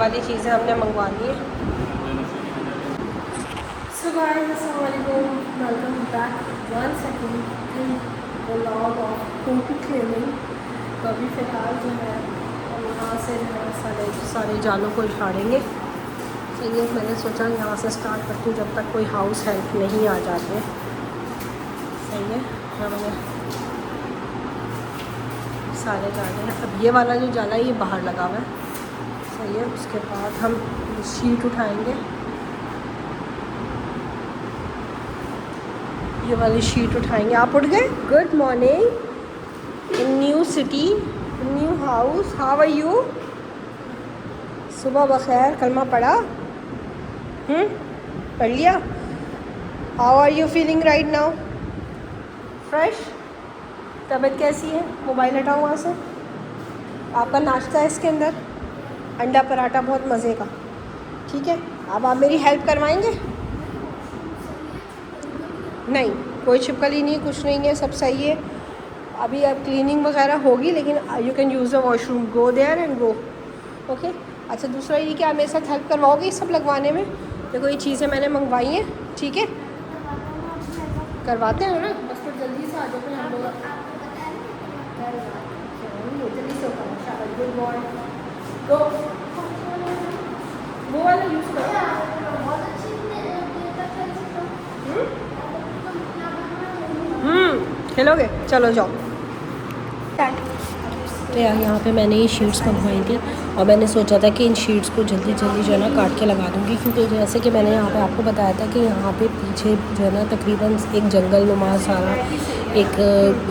वाली चीज़ें हमने मंगवा ली हैं। सो गाइस अस्सलाम वालेकुम, welcome back once again in vlog of टोपी क्लीनिंग। तो अभी फ़िलहाल जो है हम यहाँ से जो है सारे जालों को उखाड़ेंगे। सही है, मैंने सोचा यहाँ से स्टार्ट करती हूँ जब तक कोई हाउस हेल्प नहीं आ जाते। सही है, हमने सारे जाले हैं। अब ये वाला जो जाला है ये बाहर लगा हुआ है। सही है, उसके बाद हम शीट उठाएंगे, ये वाली शीट उठाएंगे। आप उठ गए? Good morning in new city, new house, how are you? सुबह बखैर, कलमा पढ़ा? पढ़ लिया? How are you feeling right now? Fresh? तबीयत कैसी है? मोबाइल हटाओ वहाँ से। आपका नाश्ता है इसके अंदर, अंडा पराठा बहुत मज़े का। ठीक है, अब आप मेरी हेल्प करवाएंगे? नहीं, कोई छिपकली नहीं, कुछ नहीं है, सब सही है। अभी अब क्लीनिंग वगैरह होगी, लेकिन you can use the washroom, go there and go. Okay. अच्छा, दूसरा ये कि आप मेरे साथ हेल्प करवाओगे ये सब लगवाने में? देखो ये चीज़ें मैंने मंगवाई हैं, ठीक है, करवाते हैं ना, बस फिर जल्दी से आ जाओ फिर हम लोग। जल्दी से गुड बॉय, गो। वो वाला यूज़ करो। खेलोगे? चलो जाओ। तो यार यहाँ पे मैंने ये शीट्स मंगवाई थी और मैंने सोचा था कि इन शीट्स को जल्दी जल्दी जो है ना काट के लगा दूँगी, क्योंकि जैसे कि मैंने यहाँ पे आपको बताया था कि यहाँ पे पीछे जो है ना तकरीबन एक जंगल नुमा सारा एक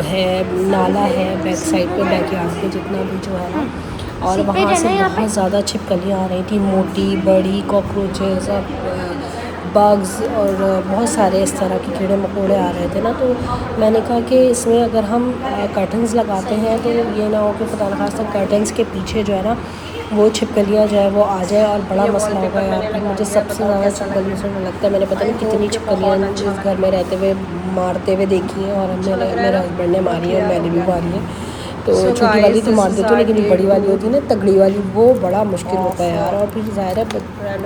है, नाला है बैक साइड पे, बैकयार्ड पे जितना भी जो है ना, और वहाँ से बहुत ज़्यादा छिपकलियाँ आ रही थी, मोटी बड़ी, कॉकरोचेस और बग्स और बहुत सारे इस तरह के कीड़े मकोड़े आ रहे थे ना। तो मैंने कहा कि इसमें अगर हम कर्टन्स लगाते हैं तो ये ना हो कि खुदा न खास्ता कर्टन्स के पीछे जो है ना वो छिपकलियाँ जो है वो आ जाए और बड़ा मसला होगा। यहाँ पर मुझे सबसे ज़्यादा छिपकलियों से डर लगता है। मैंने पता नहीं कितनी छिपकलियाँ इस घर में रहते हुए मारते हुए देखी हैं, और मेरे हस्बैंड ने मारी है और मैंने भी मारी है। तो छोटी वाली तो मार देती हूँ, लेकिन बड़ी वाली होती है ना तगड़ी वाली, वो बड़ा मुश्किल होता है यार। और फिर ज़ाहिर है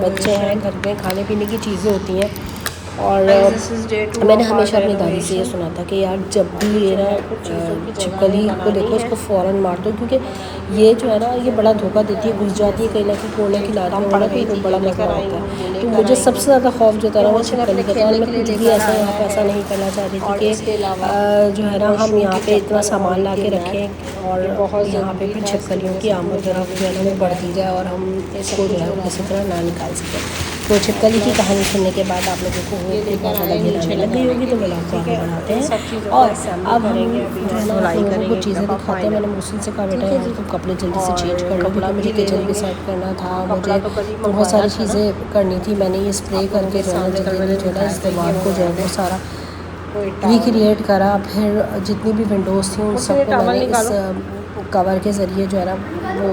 बच्चे हैं, घर में खाने पीने की चीज़ें होती हैं, और मैंने हमेशा अपनी दादी से ये सुना था कि यार जब भी ये ना छिपकली को देखो उसको फ़ौरन मार दो, क्योंकि ये जो है ना ये बड़ा धोखा देती है, घुस जाती है कहीं ना कहीं कोने की लात में, बड़ा कोई बड़ा मसला होता है। तो मुझे सबसे ज़्यादा खौफ जो था ना वो छिपकली का था, और मैं कुछ भी ऐसा यहाँ पर ऐसा नहीं करना चाहती थी कि जो है ना हम यहाँ पे इतना सामान ला के रखें और यहाँ पे फिर छिपकलियों की आमद जो है ना वो बढ़ती जाए और हम इसको जो है वो किसी तरह ना निकाल सकें। तो छिपकली की कहानी सुनने के बाद आप लोगों को बहुत ज़्यादा गिराने लग गई होगी, तो ब्लॉग को आगे बढ़ाते हैं। और अब हम जो है ना आप लोगों को चीज़ें दिखाते हैं। मैंने मुझसे से कहा बेटा यार तुम कपड़े जल्दी से चेंज कर लो, क्योंकि मुझे किचन भी सेट करना था, मुझे बहुत सारी चीज़ें करनी थी। मैंने ये स्प्रे करके जो है जल्दी जो है इस दीवार को जो है वो सारा रिक्रिएट करा। फिर जितनी भी विंडोज़ थी उन सबको मैंने इस कवर के ज़रिए जो है ना वो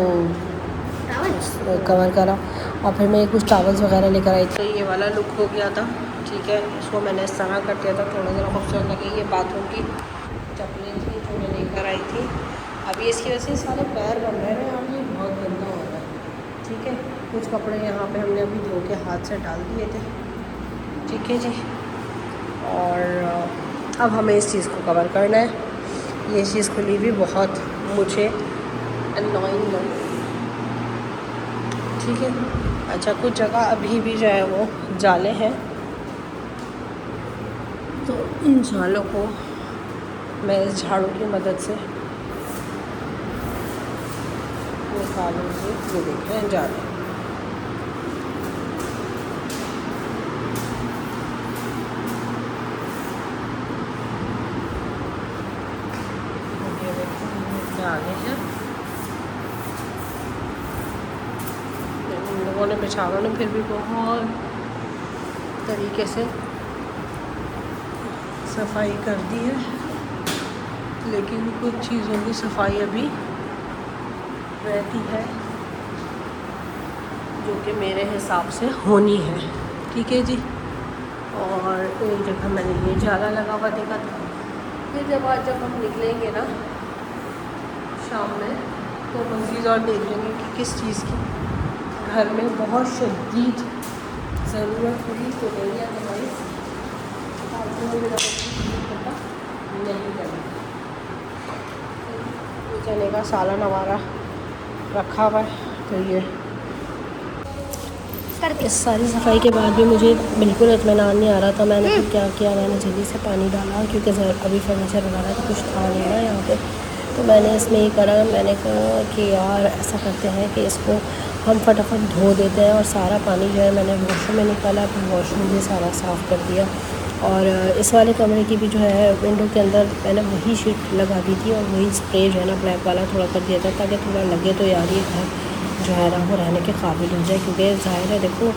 कवर करा, और फिर मैं कुछ टावल्स वगैरह लेकर आई थी। तो ये वाला लुक हो गया था, ठीक है। इसको मैंने इस तरह कर दिया था, थोड़ा ज़रा खूबसूरत लगे। ये बाथरूम की चप्पलें थी जो मैं लेकर आई थी। अभी इसकी वजह से सारे पैर बन रहे हैं और ये बहुत गंदा हो रहा है, ठीक है। कुछ कपड़े यहाँ पे हमने अभी धो के हाथ से डाल दिए थे, ठीक है जी। और अब हमें इस चीज़ को कवर करना है। ये चीज़ खुली भी बहुत मुझे अननोइंग लगी, ठीक है। अच्छा, कुछ जगह अभी भी जो है वो जाले हैं, तो इन जालों को मैं इस झाड़ू की मदद से निकालूंगी। ये देखें जाले, जाले हैं। इन लोगों ने बिछावा ने फिर भी बहुत तरीके से सफाई कर दी है, लेकिन कुछ चीज़ों की सफाई अभी रहती है जो कि मेरे हिसाब से होनी है, ठीक है जी। और एक जगह मैंने ये जाला लगा हुआ देखा था। फिर जब हम निकलेंगे ना शाम में तो मज़ीद और देख लेंगे कि किस चीज़ की घर में बहुत शदीद ज़रूरत हुई तो नहीं है अदरवाइज़ नहीं करना। चने का सालन हमारा रखा हुआ है तो ये इस सारी सफाई के बाद भी मुझे बिल्कुल इत्मीनान नहीं आ रहा था। मैंने फिर क्या किया, मैंने जल्दी से पानी डाला क्योंकि अभी फर्नीचर वगैरह तो कुछ था नहीं ना यहाँ पे। तो मैंने इसमें ये करा, मैंने कहा कि यार ऐसा करते हैं कि इसको हम फटाफट धो देते हैं। और सारा पानी जो है मैंने वॉशरूम में निकाला, फिर वॉशरूम भी सारा साफ़ कर दिया। और इस वाले कमरे की भी जो है विंडो के अंदर मैंने वही शीट लगा दी थी और वही स्प्रे जो है ना ब्लैक वाला थोड़ा कर दिया था ताकि थोड़ा लगे तो यार ये घर जो है ना वो रहने के काबिल हो जाए। क्योंकि ज़ाहिर है देखो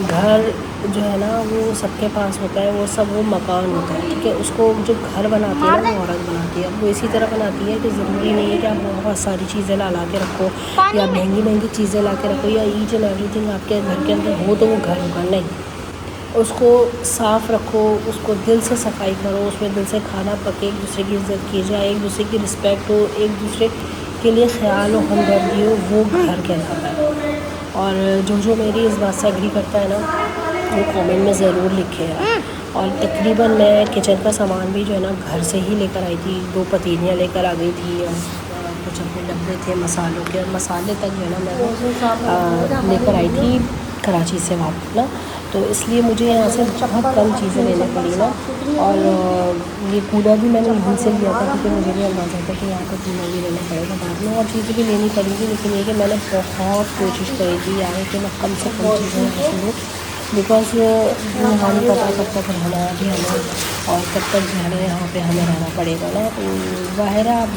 घर जो है ना वो सबके पास होता है, वो सब वो मकान होता है, ठीक है। उसको जो घर बनाती है ना वो औरत बनाती है। वो इसी तरह बनाती है कि ज़रूरी नहीं है कि आप बहुत सारी चीज़ें ला के रखो या महंगी महंगी चीज़ें ला के रखो या ईच एंड एवरीथिंग आपके घर के अंदर हो तो वो घर होगा। नहीं, उसको साफ़ रखो, उसको दिल से सफाई करो, उसमें दिल से खाना पके, एक दूसरे की इज़्ज़त की जाए, एक दूसरे की रिस्पेक्ट हो, एक दूसरे के लिए ख्याल हो, हमदर्दी हो, वो घर कहलाता है। और जो मेरी इस बात से एग्री करता है ना वो कमेंट में ज़रूर लिखे है। और तकरीबन मैं किचन का सामान भी जो है ना घर से ही लेकर आई थी। 2 पतीलियाँ लेकर आ गई थी और कुछ अपने डब्बे थे मसालों के, और मसाले तक जो है ना मैं लेकर आई थी कराची से वापस ना। तो इसलिए मुझे यहाँ से बहुत कम चीज़ें लेनी पड़ी ना। और ये कूलर भी मैंने यहीं से लिया था क्योंकि मुझे भी अंदाज़ा था कि यहाँ पर कूलर भी लेना पड़ेगा। बाद में और चीज़ें भी लेनी पड़ेगी, लेकिन ये कि मैंने बहुत कोशिश करी थी यार कि मैं कम से कम चीज़ें यहाँ से लूँ। बिकॉज यहाँ नहीं पता कब तक रहना है अभी हमें और कब तक जो है ना यहाँ पर हमें रहना पड़ेगा ना। ज़ाहिर है आप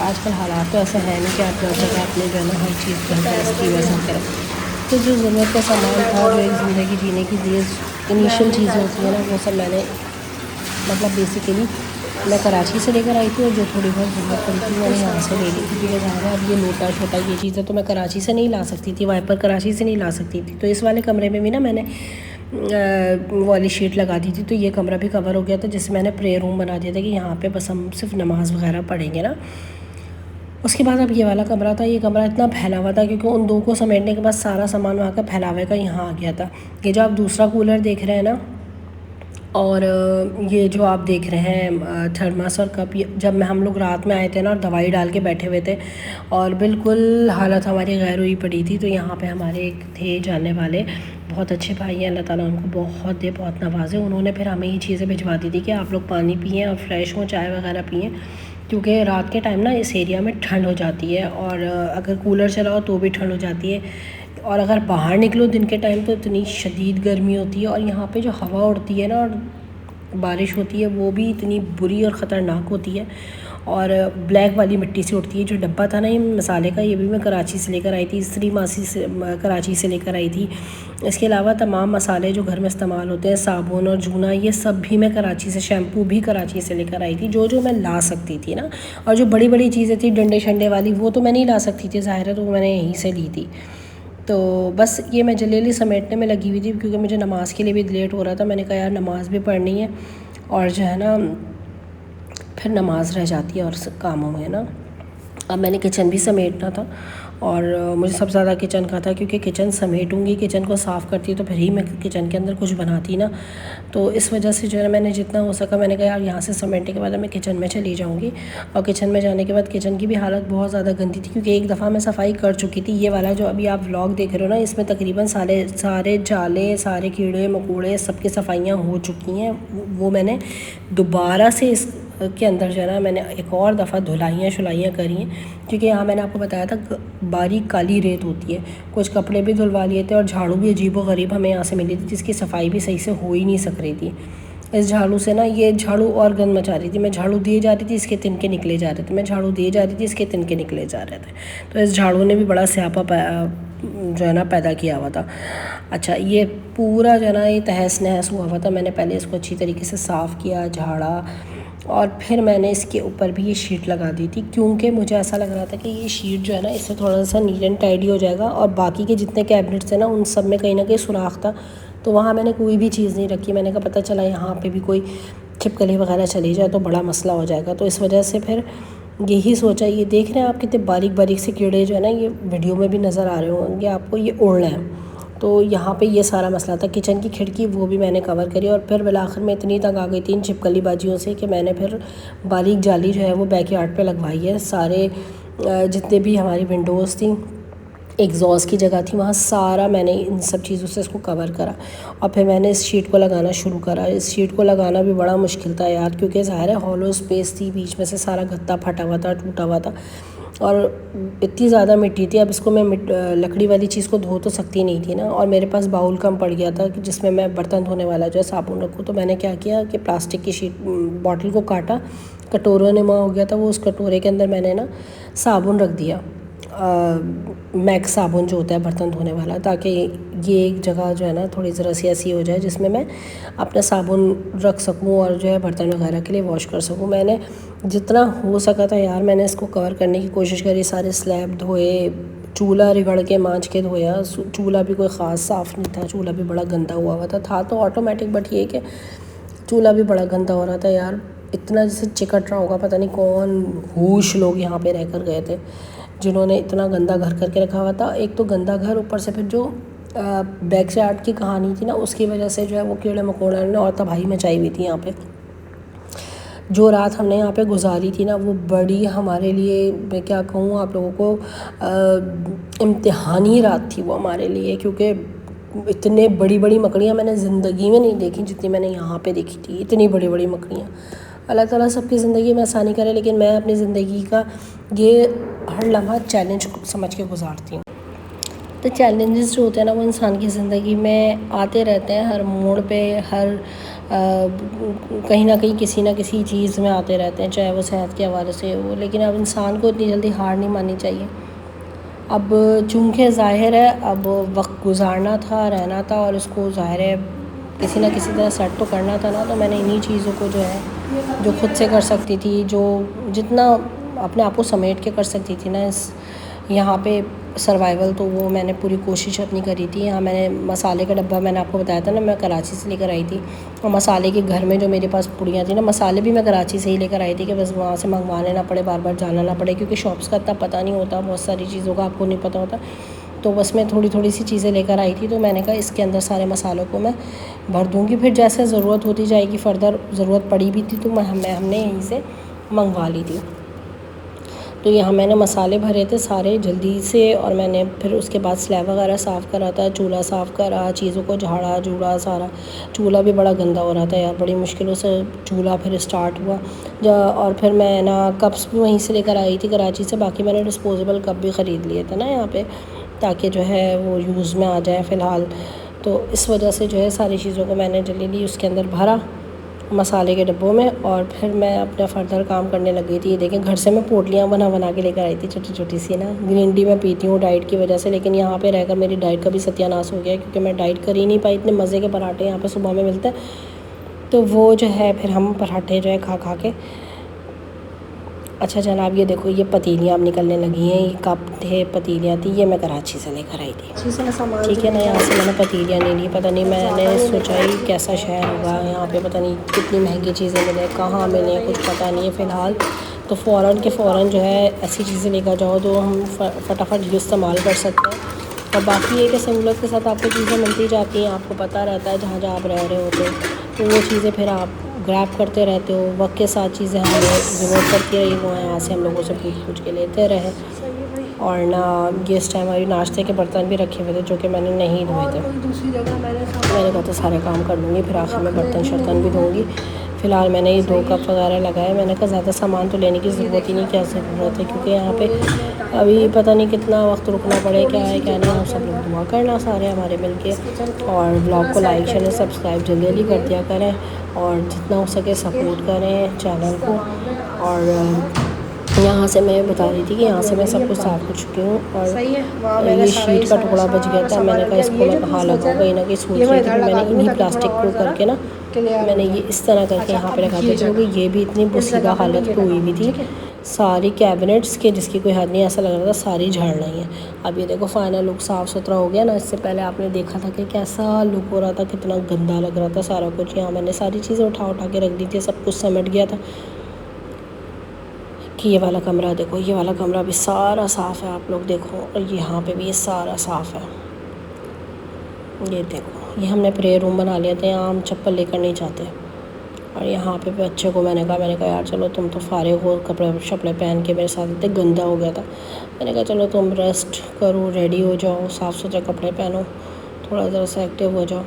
आजकल हालात तो ऐसा है नहीं कि आप 10 जगह अपने जो है ना हर चीज़ जो है इसकी वजह करें। तो जो ज़रूरत का सामान था, जो एक ज़िंदगी जीने की लिए इनिशियल चीज़ें होती हैं ना, वो सब मैंने मतलब बेसिकली मैं कराची से लेकर आई थी। और जो थोड़ी बहुत ज़रूरत पड़ी थी मैंने यहाँ से ले ली थी क्योंकि ज़्यादा अब ये लोटा छोटा ये चीज़ें तो मैं कराची से नहीं ला सकती थी, वाइपर कराची से नहीं ला सकती थी। तो इस वाले कमरे में भी ना मैंने वाली शीट लगा दी थी, तो ये कमरा भी कवर हो गया था, जिससे मैंने प्रेयर रूम बना दिया था कि यहाँ पे बस हम सिर्फ नमाज़ वगैरह पढ़ेंगे ना। उसके बाद अब ये वाला कमरा था, ये कमरा इतना फैला हुआ था क्योंकि उन 2 को समेटने के बाद सारा सामान वहाँ का फैलावे का यहाँ आ गया था। ये जो आप दूसरा कूलर देख रहे हैं ना, और ये जो आप देख रहे हैं थर्मस और कप, जब हम लोग रात में आए थे ना और दवाई डाल के बैठे हुए थे और बिल्कुल हालत हमारी गैर हुई पड़ी थी। तो यहाँ पे हमारे एक थे जानने वाले बहुत अच्छे भाई हैं, अल्लाह ताला उनको बहुत दे, बहुत नवाजे। उन्होंने फिर हमें ये चीज़ें भिजवा दी थी कि आप लोग पानी पिएँ और फ्रेश हों, चाय वगैरह पिएँ, क्योंकि रात के टाइम ना इस एरिया में ठंड हो जाती है और अगर कूलर चलाओ तो भी ठंड हो जाती है। और अगर बाहर निकलो दिन के टाइम तो इतनी शदीद गर्मी होती है। और यहाँ पे जो हवा उड़ती है ना और बारिश होती है वो भी इतनी बुरी और ख़तरनाक होती है। और ब्लैक वाली मिट्टी से उड़ती है। जो डब्बा था ना ये मसाले का, ये भी मैं कराची से लेकर आई थी, स्त्री मासी से कराची से लेकर आई थी। इसके अलावा तमाम मसाले जो घर में इस्तेमाल होते हैं, साबुन और जूना, ये सब भी मैं कराची से, शैम्पू भी कराची से लेकर आई थी, जो मैं ला सकती थी ना। और जो बड़ी बड़ी चीज़ें थी डंडे शंडे वाली, वो तो मैं नहीं ला सकती थी ज़ाहिर है, तो मैंने यहीं से ली थी। तो बस ये मैं जल्दी समेटने में लगी हुई थी क्योंकि मुझे नमाज़ के लिए भी लेट हो रहा था। मैंने कहा यार नमाज़ भी पढ़नी है और जो है ना फिर नमाज़ रह जाती है और कामों में ना। अब मैंने किचन भी समेटना था और मुझे सबसे ज़्यादा किचन का था क्योंकि किचन समेटूंगी, किचन को साफ़ करती तो फिर ही मैं किचन के अंदर कुछ बनाती ना। तो इस वजह से जो है मैंने जितना हो सका मैंने कहा यार यहाँ से समेटने के बाद मैं किचन में चली जाऊँगी। और किचन में जाने के बाद किचन की भी हालत बहुत ज़्यादा गंदी थी क्योंकि एक दफ़ा मैं सफाई कर चुकी थी। ये वाला जो अभी आप व्लॉग देख रहे हो ना, इसमें तकरीबन सारे जाले, सारे कीड़े मकोड़े सबकी सफाइयाँ हो चुकी हैं। वो मैंने दोबारा से इस के अंदर जो है ना मैंने एक और दफ़ा धुलाइयाँ शुलाइयाँ करी हैं क्योंकि यहाँ मैंने आपको बताया था बारीक काली रेत होती है। कुछ कपड़े भी धुलवा लिए थे और झाड़ू भी अजीब व गरीब हमें यहाँ से मिली थी जिसकी सफाई भी सही से हो ही नहीं सक रही थी। इस झाड़ू से ना ये झाड़ू और गंद मचा रही थी। मैं झाड़ू दिए जा रही थी, इसके तिनके निकले जा रहे थे, मैं झाड़ू दिए जा रही थी, इसके तिनके निकले जा रहे थे। तो इस झाड़ू ने भी बड़ा स्यापा जो है ना पैदा किया हुआ था। अच्छा, ये पूरा जो है ना ये तहस नहस हुआ हुआ था। मैंने पहले इसको अच्छी तरीके से साफ़ किया, झाड़ा, और फिर मैंने इसके ऊपर भी ये शीट लगा दी थी क्योंकि मुझे ऐसा लग रहा था कि ये शीट जो है ना इससे थोड़ा सा नीट एंड टाइडी हो जाएगा। और बाकी के जितने कैबिनेट्स हैं ना उन सब में कहीं ना कहीं सुराख था, तो वहाँ मैंने कोई भी चीज़ नहीं रखी। मैंने कहा पता चला यहाँ पे भी कोई छिपकली वगैरह चली जाए तो बड़ा मसला हो जाएगा। तो इस वजह से फिर यही सोचा, ये देख रहे हैं आप कितने बारीक बारीक से कीड़े जो है ना, ये वीडियो में भी नज़र आ रहे होंगे आपको, ये उड़ रहे हैं। तो यहाँ पे ये सारा मसला था। किचन की खिड़की वो भी मैंने कवर करी और फिर बिलाखिर में इतनी तंग आ गई थी इन छिपकली बाजियों से कि मैंने फिर बारीक जाली जो है वो बैकयार्ड पे लगवाई है। सारे जितने भी हमारी विंडोज़ थी, एग्जॉस्ट की जगह थी, वहाँ सारा मैंने इन सब चीज़ों से इसको कवर करा और फिर मैंने इस शीट को लगाना शुरू करा। इस शीट को लगाना भी बड़ा मुश्किल था यार, क्योंकि ज़ाहिर है हॉलो स्पेस थी, बीच में से सारा गत्ता फटा हुआ था, टूटा हुआ था और इतनी ज़्यादा मिट्टी थी। अब इसको मैं लकड़ी वाली चीज़ को धो तो सकती नहीं थी ना, और मेरे पास बाउल कम पड़ गया था कि जिसमें मैं बर्तन धोने वाला जो है साबुन रखूँ। तो मैंने क्या किया कि प्लास्टिक की शीट बॉटल को काटा, कटोरों ने हो गया था वो, उस कटोरे के अंदर मैंने ना साबुन रख दिया, मैक्स साबुन जो होता है बर्तन धोने वाला, ताकि ये एक जगह जो है ना थोड़ी ज़रा सी ऐसी हो जाए जिसमें मैं अपना साबुन रख सकूं और जो है बर्तन वगैरह के लिए वॉश कर सकूं। मैंने जितना हो सका था यार मैंने इसको कवर करने की कोशिश करी। सारे स्लैब धोए, चूल्हा रिगड़ के मांझ के धोया। चूल्हा भी कोई ख़ास साफ़ नहीं था, चूल्हा भी बड़ा गंदा हुआ था तो ऑटोमेटिक, बट ये कि चूल्हा भी बड़ा गंदा हो रहा था यार, इतना जैसे चिकट रहा होगा, पता नहीं कौन होश लोग यहाँ पे रह कर गए थे जिन्होंने इतना गंदा घर करके रखा हुआ था। एक तो गंदा घर, ऊपर से फिर जो बैक यार्ड की कहानी थी ना, उसकी वजह से जो है वो कीड़े मकोड़ों ने और तबाही मचाई हुई थी यहाँ पे। जो रात हमने यहाँ पे गुजारी थी ना, वो बड़ी हमारे लिए, मैं क्या कहूँ आप लोगों को, इम्तिहानी रात थी वो हमारे लिए, क्योंकि इतने बड़ी बड़ी मकड़ियाँ मैंने ज़िंदगी में नहीं देखी जितनी मैंने यहाँ पे देखी थी। इतनी बड़ी बड़ी मकड़ियाँ। अल्लाह ताला सबकी ज़िंदगी में आसानी करे, लेकिन मैं अपनी ज़िंदगी का ये हर लम्हा चैलेंज समझ के गुजारती हूँ। तो चैलेंजेस जो होते हैं ना वो इंसान की ज़िंदगी में आते रहते हैं, हर मोड़ पे, हर कहीं ना कहीं किसी ना किसी चीज़ में आते रहते हैं, चाहे वो सेहत के हवाले से हो। लेकिन अब इंसान को इतनी जल्दी हार नहीं माननी चाहिए। अब चूँकि ज़ाहिर है अब वक्त गुजारना था, रहना था, और इसको ज़ाहिर है किसी ना किसी तरह सेट तो करना था ना, तो मैंने इन्हीं चीज़ों को जो है, जो खुद से कर सकती थी, जो जितना अपने आप को समेट के कर सकती थी ना इस यहाँ पे सर्वाइवल, तो वो मैंने पूरी कोशिश अपनी करी थी। यहाँ मैंने मसाले का डब्बा, मैंने आपको बताया था ना, मैं कराची से लेकर आई थी, और मसाले के घर में जो मेरे पास पुड़ियाँ थी ना, मसाले भी मैं कराची से ही लेकर आई थी कि बस वहाँ से मंगवाने ना पड़े, बार बार जाना ना पड़े, क्योंकि शॉप्स का इतना पता नहीं होता, बहुत सारी चीज़ों का आपको नहीं पता होता। तो बस मैं थोड़ी थोड़ी सी चीज़ें लेकर आई थी, तो मैंने कहा इसके अंदर सारे मसालों को मैं भर दूँगी, फिर जैसे ज़रूरत होती जाएगी, फ़र्दर ज़रूरत पड़ी भी थी तो हमने यहीं से मंगवा ली थी। तो यहाँ मैंने मसाले भरे थे सारे जल्दी से, और मैंने फिर उसके बाद स्लैब वगैरह साफ़ करा था, चूल्हा साफ़ करा, चीज़ों को झाड़ा झूड़ा सारा। चूल्हा भी बड़ा गंदा हो रहा था यार, बड़ी मुश्किलों से चूल्हा फिर स्टार्ट हुआ। और फिर मैं ना कप्स भी वहीं से लेकर आई थी कराची से, बाकी मैंने डिस्पोजेबल कप भी ख़रीद लिए थे ना यहाँ पर, ताकि जो है वो यूज़ में आ जाए फ़िलहाल। तो इस वजह से जो है सारी चीज़ों को मैंने जल्दी उसके अंदर भरा मसाले के डब्बों में, और फिर मैं अपना फर्दर काम करने लग गई थी। ये देखें, घर से मैं पोटलियाँ बना के लेकर आई थी, छोटी छोटी सी ना। ग्रीन टी मैं पीती हूँ डाइट की वजह से, लेकिन यहाँ पे रहकर मेरी डाइट का भी सत्यानाश हो गया, क्योंकि मैं डाइट कर ही नहीं पाई। इतने मज़े के पराठे यहाँ पे सुबह में मिलते हैं, तो वो जो है फिर हम पराठे जो है खा के। अच्छा जनाब, ये देखो, ये पतीलियाँ अब निकलने लगी हैं। ये कप थे, पतीलियाँ थी, ये मैं कराची से लेकर आई थी, ठीक है ना। यहाँ से मैंने पतीलियाँ ले ली। पता नहीं, मैंने सोचा ही कैसा शहर होगा यहाँ पे, पता नहीं कितनी महंगी चीज़ें मिले, कहाँ मिले, कुछ पता नहीं है फ़िलहाल। तो फ़ौरन जो है ऐसी चीज़ें लेकर जाओ तो हम फटाफट इस्तेमाल कर सकते हैं। और बाकी ये कि सहूलत के साथ आपको चीज़ें मिलती जाती हैं, आपको पता रहता है जहाँ जहाँ आप रह रहे होते हो, तो वो चीज़ें फिर आप ग्रैब करते रहते हो। वक्त के साथ चीज़ें हमें ज़रूरत पड़ती रही, वो यहाँ से हम लोगों से पूछ के लेते रहे। और ना ये इस टाइम अभी नाश्ते के बर्तन भी रखे हुए थे जो कि मैंने नहीं धोए थे। मैंने कहा तो सारे काम कर लूँगी, फिर आखिर में बर्तन शर्तन भी धोऊँगी। फ़िलहाल मैंने ये 2 कप वगैरह लगाए। मैंने कहा ज़्यादा सामान तो लेने की ज़रूरत ही नहीं, क्या ज़रूरत है, क्योंकि यहाँ पे अभी पता नहीं कितना वक्त रुकना पड़े, क्या है क्या नहीं। आप सब लोग दुआ करना सारे हमारे मिल के, और ब्लॉग को लाइक शेयर सब्सक्राइब जल्दी कर दिया करें, और जितना हो सके सपोर्ट करें चैनल को। और यहाँ से मैं बता रही थी कि यहाँ से मैं सब कुछ साफ़ कर चुकी हूँ, और ये शीट का टुकड़ा बच गया था। मैंने कहा इसको मैं कहाँ लगाऊँ, कहीं ना कहीं सोच रही थी। मैंने इन्हीं प्लास्टिक को करके ना, मैंने ये इस तरह करके यहाँ पे रखा था, क्योंकि ये भी इतनी बुसीदा हालत में हुई हुई थी सारी कैबिनेट्स के, जिसकी कोई हद नहीं। ऐसा लग रहा था सारी झाड़ रही हैं। अब ये देखो फाइनल लुक साफ़ सुथरा हो गया ना। इससे पहले आपने देखा था कि कैसा लुक हो रहा था, कितना गंदा लग रहा था सारा कुछ। यहाँ मैंने सारी चीज़ें उठा के रख दी थी, सब कुछ समेट गया था। कि ये वाला कमरा देखो, ये वाला कमरा भी सारा साफ़ है, आप लोग देखो। और यहाँ पे भी ये सारा साफ़ है, ये देखो। ये हमने प्रेयर रूम बना लिया था, यहाँ हम चप्पल लेकर नहीं जाते। और यहाँ पे बच्चे को मैंने कहा यार चलो तुम तो फारिग हो, कपड़े शपड़े पहन के मेरे साथ इतने गंदा हो गया था। मैंने कहा चलो तुम रेस्ट करो, रेडी हो जाओ, साफ़ सुथरे कपड़े पहनो, थोड़ा ज़रा सा एक्टिव हो जाओ।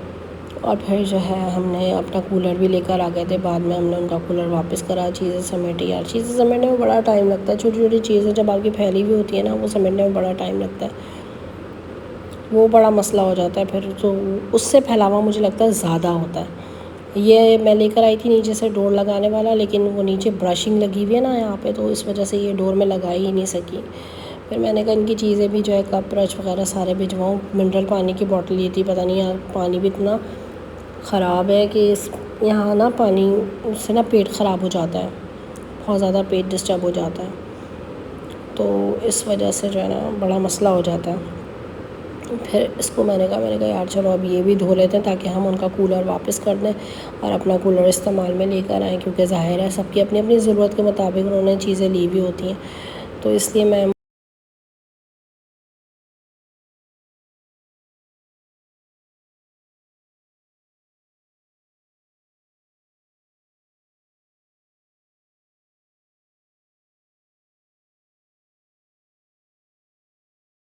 और फिर जो है हमने अपना कूलर भी लेकर आ गए थे। बाद में हमने उनका कूलर वापस करा, चीज़ें समेटी। यार चीज़ें समेटने में बड़ा टाइम लगता है, छोटी छोटी चीज़ें जब आपकी फैली हुई होती है ना, वो समेटने में बड़ा टाइम लगता है, वो बड़ा मसला हो जाता है फिर। तो उससे फैलावा मुझे लगता है ज़्यादा होता है। ये मैं लेकर आई थी नीचे से डोर लगाने वाला, लेकिन वो नीचे ब्रशिंग लगी हुई है ना यहाँ पे, तो इस वजह से ये डोर में लगा ही नहीं सकी। फिर मैंने कहा इनकी चीज़ें भी जो है कप ब्रश वगैरह सारे भिजवाऊँ। मिनरल पानी की बॉटल ली थी, पता नहीं यार पानी भी इतना ख़राब है कि यहाँ ना पानी उससे ना पेट ख़राब हो जाता है, बहुत ज़्यादा पेट डिस्टर्ब हो जाता है, तो इस वजह से जो है ना बड़ा मसला हो जाता है। फिर इसको मैंने कहा यार चलो अब ये भी धो लेते हैं ताकि हम उनका कूलर वापस कर दें और अपना कूलर इस्तेमाल में लेकर आएँ, क्योंकि ज़ाहिर है सबकी अपनी अपनी ज़रूरत के मुताबिक उन्होंने चीज़ें ली हुई होती हैं। तो इसलिए मैं